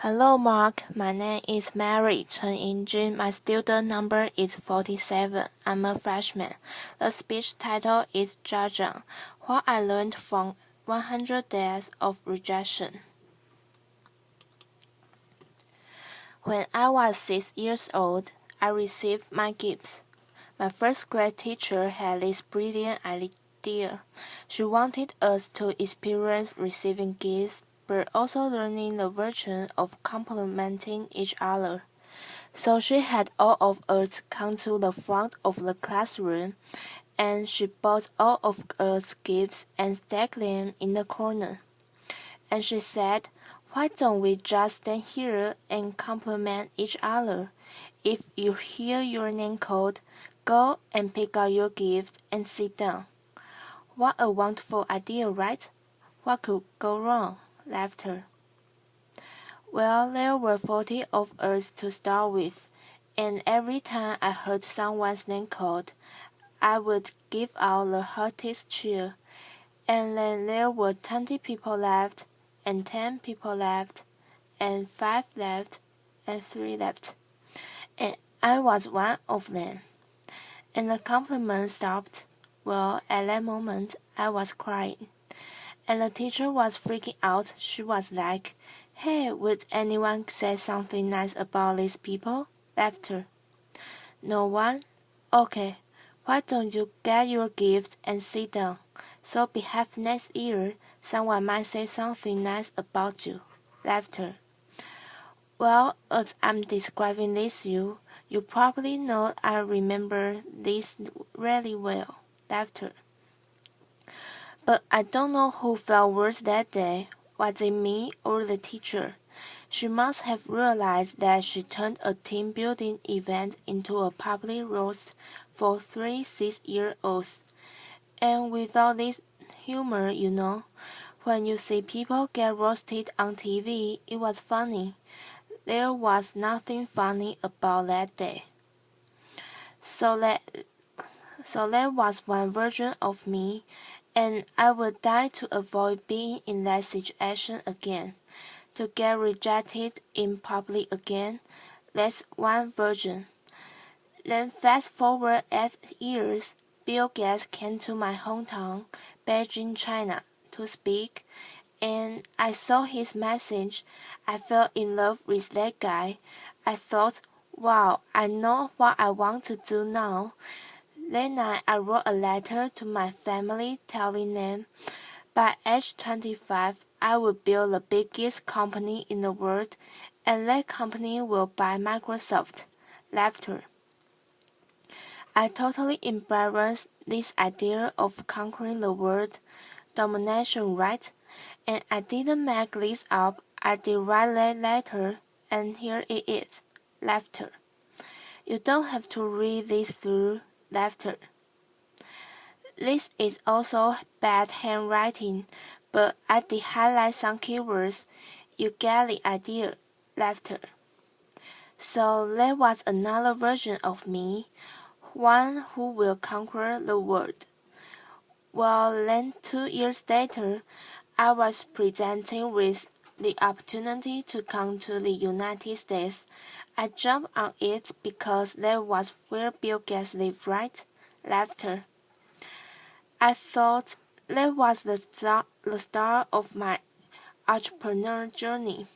Hello, Mark. My name is Mary Chen Yinjun. My student number is 47. I'm a freshman. The speech title is Jiang, What I Learned from 100 Days of Rejection. When I was 6 years old, I received my gifts. My first grade teacher had this brilliant idea. She wanted us to experience receiving gifts, but also learning the virtue of complimenting each other. So she had all of us come to the front of the classroom, and she bought all of us gifts and stacked them in the corner. And she said, "Why don't we just stand here and compliment each other? If you hear your name called, go and pick out your gift and sit down." What a wonderful idea, right? What could go wrong? Laughter. Well, there were 40 of us to start with, and every time I heard someone's name called, I would give out the heartiest cheer. And then there were 20 people left, and 10 people left, and 5 left, and 3 left. And I was one of them. And the compliment stopped. Well, at that moment, I was crying. And the teacher was freaking out. She was like, "Hey, would anyone say something nice about these people?" Laughter. No one? Okay, why don't you get your gift and sit down? So perhaps next year someone might say something nice about you. Laughter. Well, as I'm describing this you probably know I remember this really well. Laughter. But I don't know who felt worse that day. Was it me or the teacher? She must have realized that she turned a team-building event into a public roast for 3 6-year-olds. And without this humor, when you see people get roasted on TV, it was funny. There was nothing funny about that day. So that was one version of me, and I would die to avoid being in that situation again. To get rejected in public again, that's one version. Then fast forward 8 years, Bill Gates came to my hometown, Beijing, China, to speak, and I saw his message. I fell in love with that guy. I thought, wow, I know what I want to do now. That night I wrote a letter to my family telling them by age 25 I would build the biggest company in the world, and that company will buy Microsoft. Laughter. I totally embraced this idea of conquering the world, domination, right? And I didn't make this up. I did write that letter, and here it is. Laughter. You don't have to read this through. Laughter. This is also bad handwriting, but I did highlight some keywords. You get the idea. Laughter. So that was another version of me, one who will conquer the world. Well, then 2 years later, I was presenting with the opportunity to come to the United States. I jumped on it because that was where Bill Gates lived, right? Laughter. I thought that was the start of my entrepreneur journey.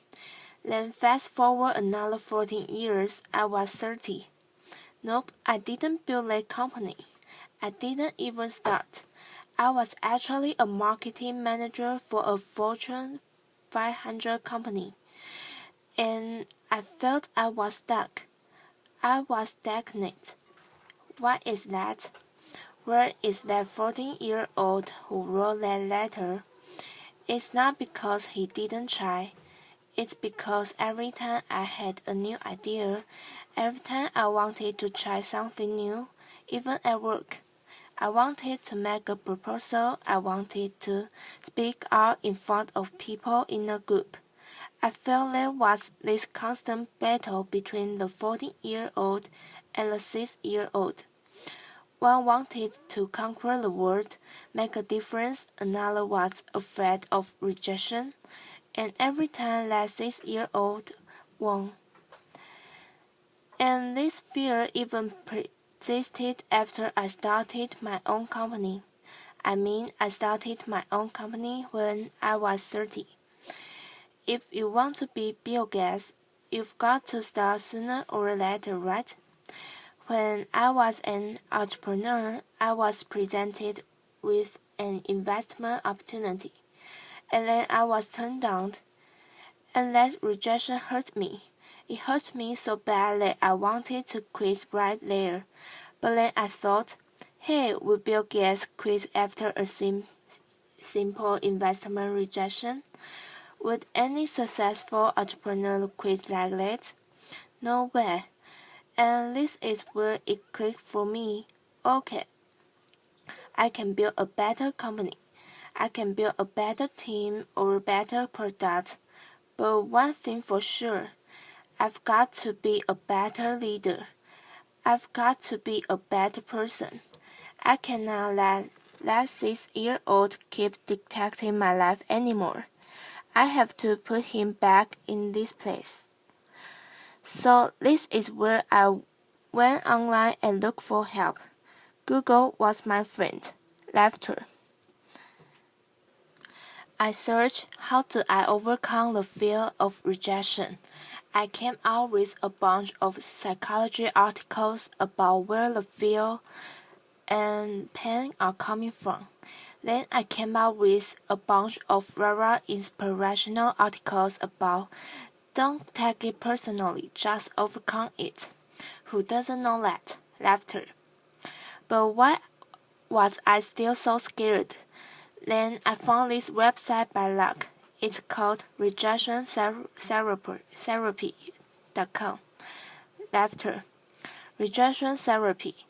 Then fast forward another 14 years, I was 30. Nope, I didn't build that company. I didn't even start. I was actually a marketing manager for a Fortune 500 company. And I felt I was stuck. I was stagnant. What is that? Where is that 14-year-old who wrote that letter? It's not because he didn't try. It's because every time I had a new idea, every time I wanted to try something new, even at work, I wanted to make a proposal, I wanted to speak out in front of people in a group. I felt there was this constant battle between the 14-year-old and the 6-year-old. One wanted to conquer the world, make a difference, another was afraid of rejection. and every time that 6-year-old won. And this fear even persisted after I started my own company. I started my own company when I was 30. If you want to be Bill Gates, you've got to start sooner or later, right? When I was an entrepreneur, I was presented with an investment opportunity, and then I was turned down, and that rejection hurt me. It hurt me so bad that I wanted to quit right there. But then I thought, hey, will Bill Gates quit after a simple investment rejection? Would any successful entrepreneur quit like that? No way. And this is where it clicked for me. Okay, I can build a better company. I can build a better team or a better product. But one thing for sure, I've got to be a better leader. I've got to be a better person. I cannot let that 6-year-old keep dictating my life anymore. I have to put him back in this place. So this is where I went online and looked for help. Google was my friend. Laughter. I searched how do I overcome the fear of rejection. I came out with a bunch of psychology articles about where the fear and pain are coming from. Then I came out with a bunch of rah-rah inspirational articles about don't take it personally, just overcome it. Who doesn't know that? Laughter. But why was I still so scared? Then I found this website by luck. It's called rejectiontherapy.com. Laughter. Rejection therapy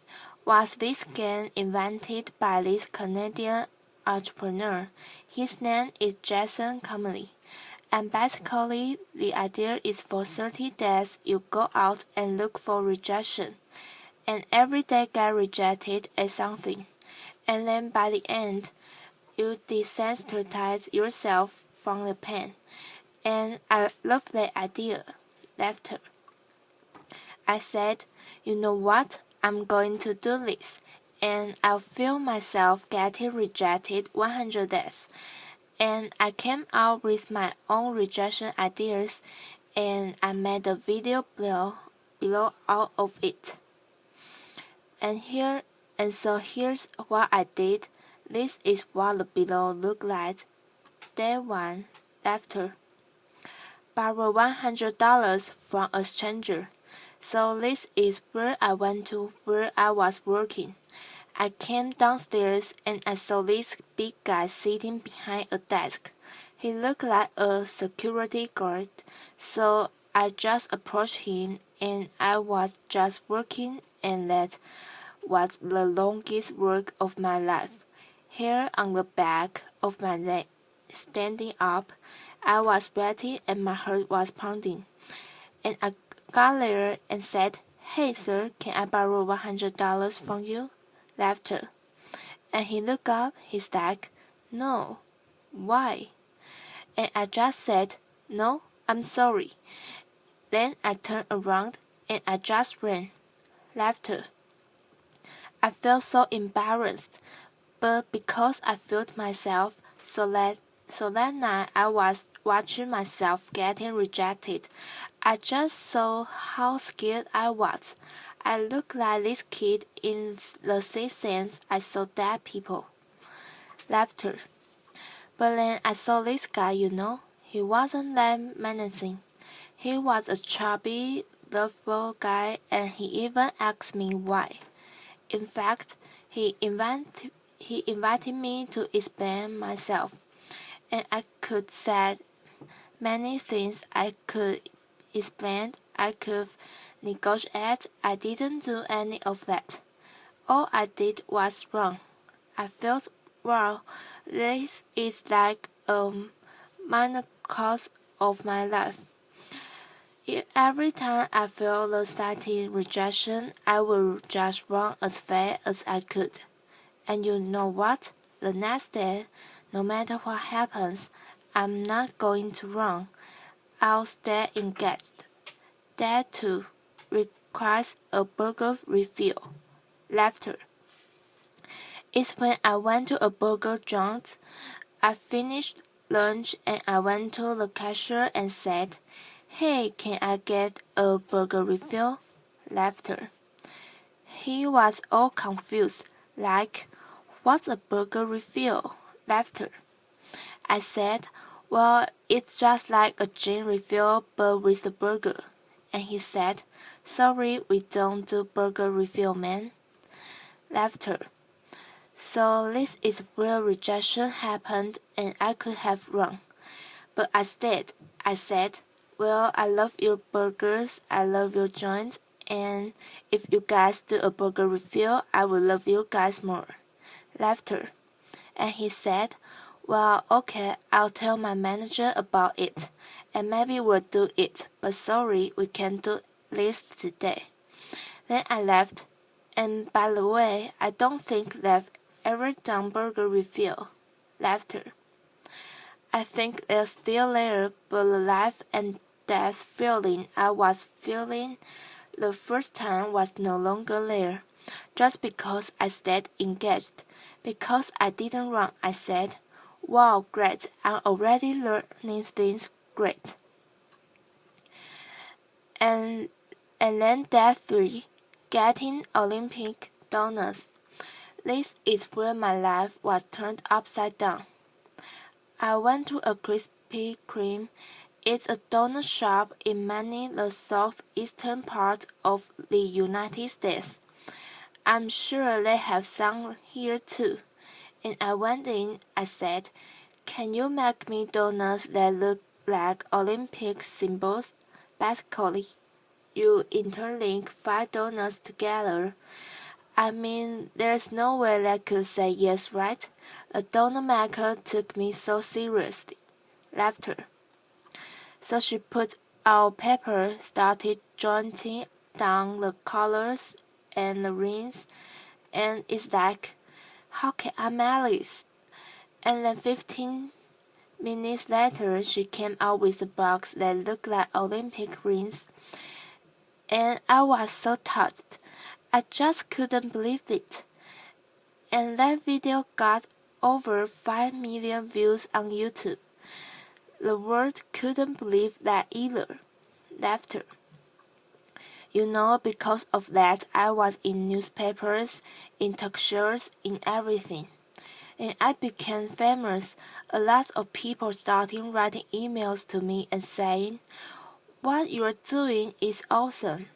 was this game invented by this Canadian entrepreneur. His name is Jason Comely. And basically, the idea is for 30 days you go out and look for rejection. And every day get rejected at something. And then by the end, you desensitize yourself from the pain. And I love that idea. Laughter. I said, you know what? I'm going to do this. And I'll feel myself getting rejected 100 days. And I came out with my own rejection ideas, and I made a video below all of it. And so here's what I did. This is what the below looked like. Day 1. Laughter. Borrow $100 from a stranger. So this is where I went to where I was working. I came downstairs and I saw this big guy sitting behind a desk. He looked like a security guard, so I just approached him and I was just working, and that was the longest work of my life. Hair on the back of my neck standing up, I was sweating and my heart was pounding. And I got there and said, "Hey sir, can I borrow $100 from you?" Laughter. And he looked up his stack. No. Why? And I just said, "No, I'm sorry." Then I turned around and I just ran. Laughter. I felt so embarrassed, but because I felt myself, so that night I was watching myself getting rejected. I just saw how scared I was. I looked like this kid in The Simpsons. I saw dead people. Laughter. But then I saw this guy, He wasn't that menacing. He was a chubby, lovable guy, and he even asked me why. In fact, he invited me to explain myself, and I could say many things. I could explain, I could negotiate. I didn't do any of that. All I did was wrong. I felt, wow, this is like a minor cause of my life. Every time I feel the slightest rejection, I will just run as fast as I could. And you know what? The next day, no matter what happens, I'm not going to run. I'll stay engaged. That too requires a burger refill. Laughter. It's when I went to a burger joint. I finished lunch and I went to the cashier and said, "Hey, can I get a burger refill?" Laughter. He was all confused, like, "What's a burger refill?" Laughter. I said, "Well, it's just like a gin refill but with a burger." And he said, "Sorry, we don't do burger refill, man." Laughter. So this is where rejection happened and I could have run. But I stayed. I said, "Well, I love your burgers, I love your joints, and if you guys do a burger refill, I will love you guys more." Laughter. And he said, "Well, okay, I'll tell my manager about it, and maybe we'll do it, but sorry, we can't do this today." Then I left, and by the way, I don't think they've ever done burger refill. Laughter. I think they're still there, but the life and death feeling I was feeling the first time was no longer there. Just because I stayed engaged, because I didn't run, I said, "Wow, great, I'm already learning things great." And then day 3, getting Olympic donuts. This is where my life was turned upside down. I went to a Krispy Kreme. It's a donut shop in many the southeastern part of the United States. I'm sure they have some here too. And I went in, I said, "Can you make me donuts that look like Olympic symbols?" Basically, you interlink 5 donuts together. I mean, there's no way they could say yes, right? The donut maker took me so seriously. Laughter. So she put out paper, started jotting down the colors and the rings, and it's like, how can I make this? And then 15 minutes later, she came out with a box that looked like Olympic rings, and I was so touched. I just couldn't believe it. And that video got over 5 million views on YouTube. The world couldn't believe that either. Laughter. You know, because of that, I was in newspapers, in talk shows, in everything. And I became famous. A lot of people started writing emails to me and saying, "What you're doing is awesome."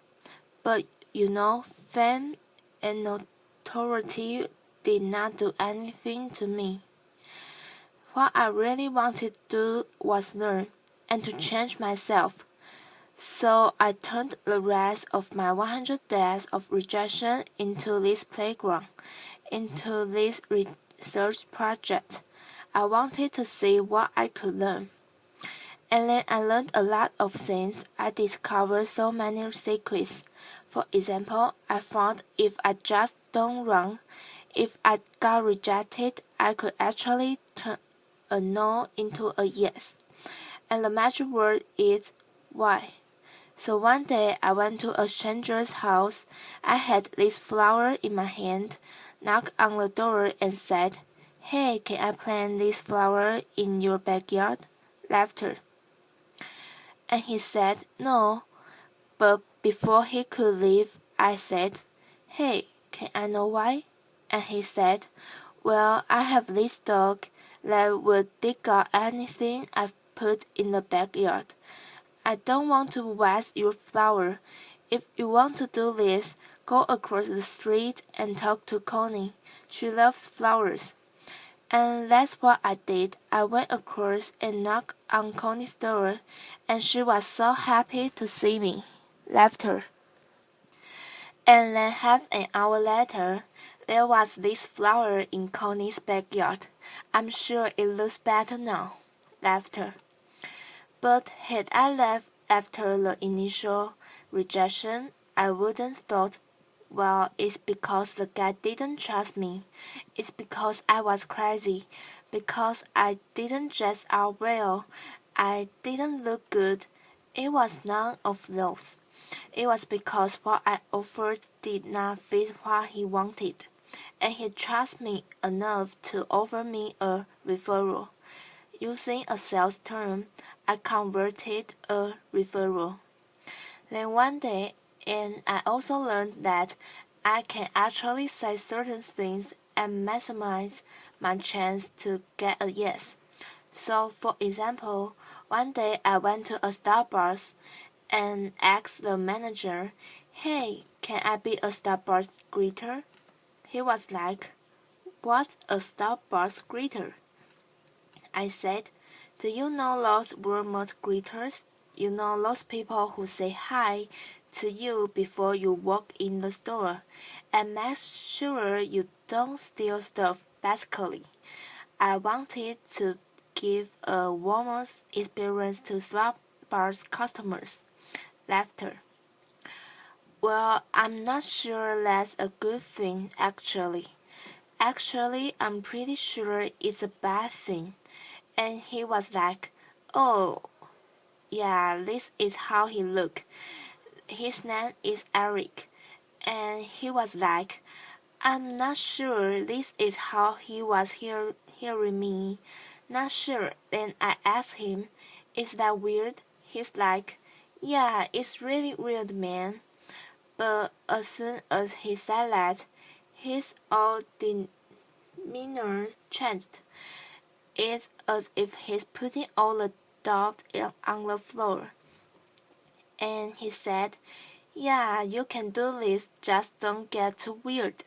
But you know, fame and notoriety did not do anything to me. What I really wanted to do was learn and to change myself. So I turned the rest of my 100 days of rejection into this playground, into this research project. I wanted to see what I could learn. And then I learned a lot of things. I discovered so many secrets. For example, I found if I just don't run, if I got rejected, I could actually turn a no into a yes. And the magic word is why. So one day I went to a stranger's house. I had this flower in my hand, knocked on the door and said, "Hey, can I plant this flower in your backyard?" Laughter. And he said, "No." But before he could leave, I said, "Hey, can I know why?" And he said, "Well, I have this dog that will dig out anything I've put in the backyard. I don't want to waste your flower. If you want to do this, go across the street and talk to Connie. She loves flowers." And that's what I did. I went across and knocked on Connie's door, and she was so happy to see me. Laughter. And then half an hour later, there was this flower in Connie's backyard. I'm sure it looks better now. Laughter. But had I left after the initial rejection, I wouldn't thought Well, it's because the guy didn't trust me. It's because I was crazy. Because I didn't dress out well. I didn't look good. It was none of those. It was because what I offered did not fit what he wanted. And he trusted me enough to offer me a referral. Using a sales term, I converted a referral. Then one day, and I also learned that I can actually say certain things and maximize my chance to get a yes. So, for example, one day I went to a Starbucks and asked the manager, "Hey, can I be a Starbucks greeter?" He was like, "What's a Starbucks greeter?" I said, "Do you know those Walmart greeters? You know those people who say hi to you before you walk in the store and make sure you don't steal stuff, basically." I wanted to give a warmer experience to Starbucks customers. Laughter. Well, I'm not sure that's a good thing, actually. Actually, I'm pretty sure it's a bad thing. And he was like, "Oh, yeah, this is how he looked. His name is Eric." And he was like, "I'm not sure this is how he was hearing me. Not sure." Then I asked him, "Is that weird?" He's like, "Yeah, it's really weird, man." But as soon as he said that, his whole demeanor changed. It's as if he's putting all the dirt on the floor. And he said, "Yeah, you can do this, just don't get too weird."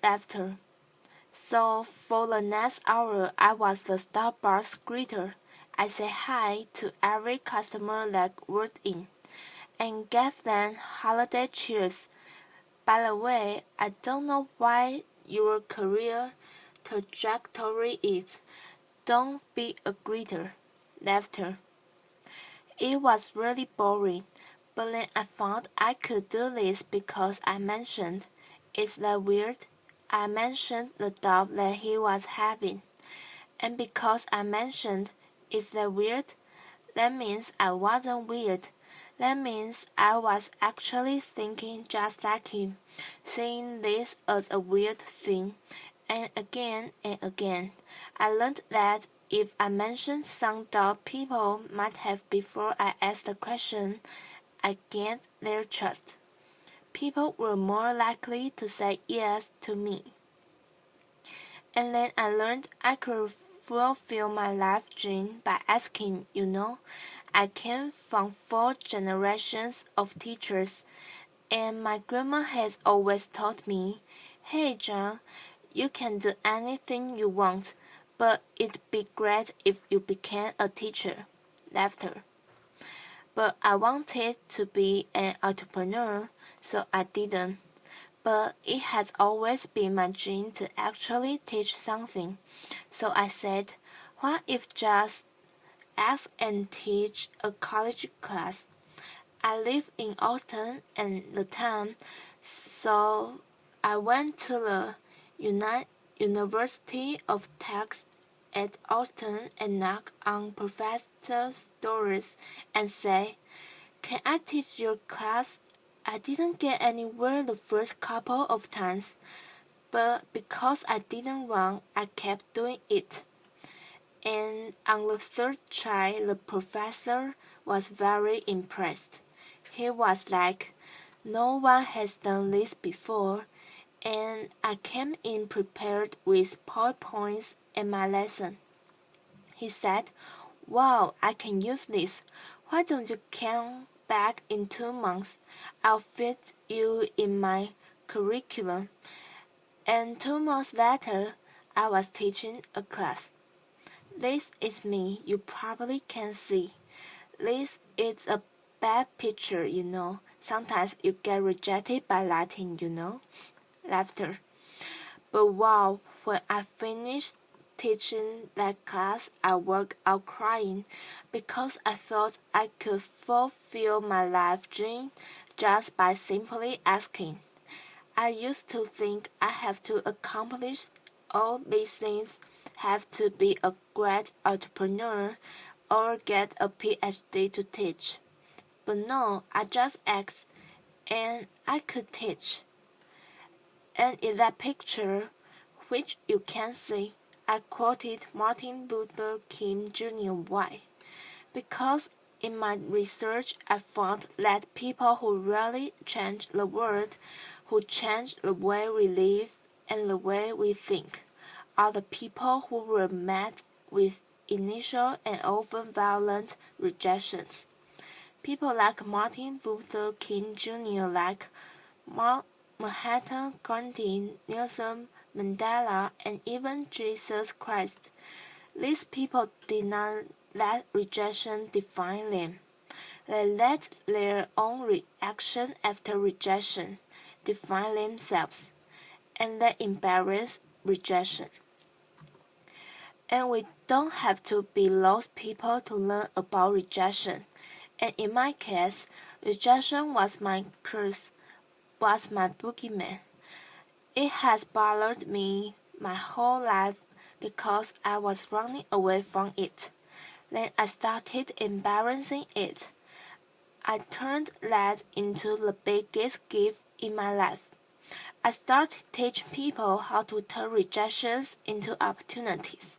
Laughter. So for the next hour, I was the Starbucks greeter. I said hi to every customer that walked in and gave them holiday cheers. By the way, I don't know why your career trajectory is. Don't be a greeter. Laughter. It was really boring, but then I found I could do this because I mentioned, "Is that weird?" I mentioned the doubt that he was having. And because I mentioned, "Is that weird?" that means I wasn't weird. That means I was actually thinking just like him, seeing this as a weird thing. And again, I learned that if I mentioned some doubt people might have before I asked the question, I gained their trust. People were more likely to say yes to me. And then I learned I could fulfill my life dream by asking, I came from 4 generations of teachers, and my grandma has always taught me, "Hey, Jiang, you can do anything you want, but it'd be great if you became a teacher." Laughter. But I wanted to be an entrepreneur, so I didn't. But it has always been my dream to actually teach something. So I said, what if just ask and teach a college class? I live in Austin and the town, so I went to the University of Texas at Austin and knocked on professors' doors and say, "Can I teach your class?" I didn't get anywhere the first couple of times, but because I didn't run, I kept doing it. And on the third try, the professor was very impressed. He was like, "No one has done this before," and I came in prepared with PowerPoints and my lesson. He said, "Wow, I can use this. Why don't you come back in 2 months? I'll fit you in my curriculum." And 2 months later, I was teaching a class. This is me, you probably can see. This is a bad picture, Sometimes you get rejected by lighting. Laughter. But wow, when I finished teaching that class, I walked out crying because I thought I could fulfill my life dream just by simply asking. I used to think I have to accomplish all these things, have to be a great entrepreneur, or get a PhD to teach. But no, I just asked, and I could teach. And in that picture, which you can see, I quoted Martin Luther King Jr. Why? Because in my research, I found that people who really change the world, who change the way we live and the way we think, are the people who were met with initial and often violent rejections. People like Martin Luther King Jr., like Mahatma Gandhi, Nelson Mandela, and even Jesus Christ. These people did not let rejection define them. They let their own reaction after rejection define themselves, and they embrace rejection. And we don't have to be lost people to learn about rejection. And in my case, rejection was my curse, was my boogeyman. It has bothered me my whole life because I was running away from it. Then I started embarrassing it. I turned that into the biggest gift in my life. I started teaching people how to turn rejections into opportunities.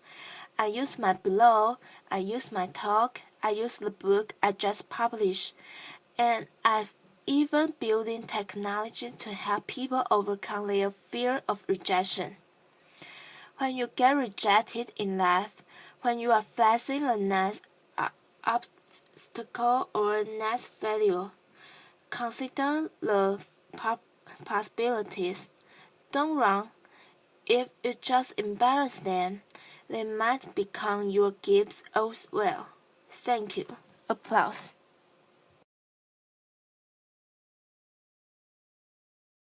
I use my blog, I use my talk, I use the book I just published, and I've even building technology to help people overcome their fear of rejection. When you get rejected in life, when you are facing the next obstacle or next failure, consider the possibilities. Don't run. If you just embarrass them, they might become your gifts as well. Thank you. Applause.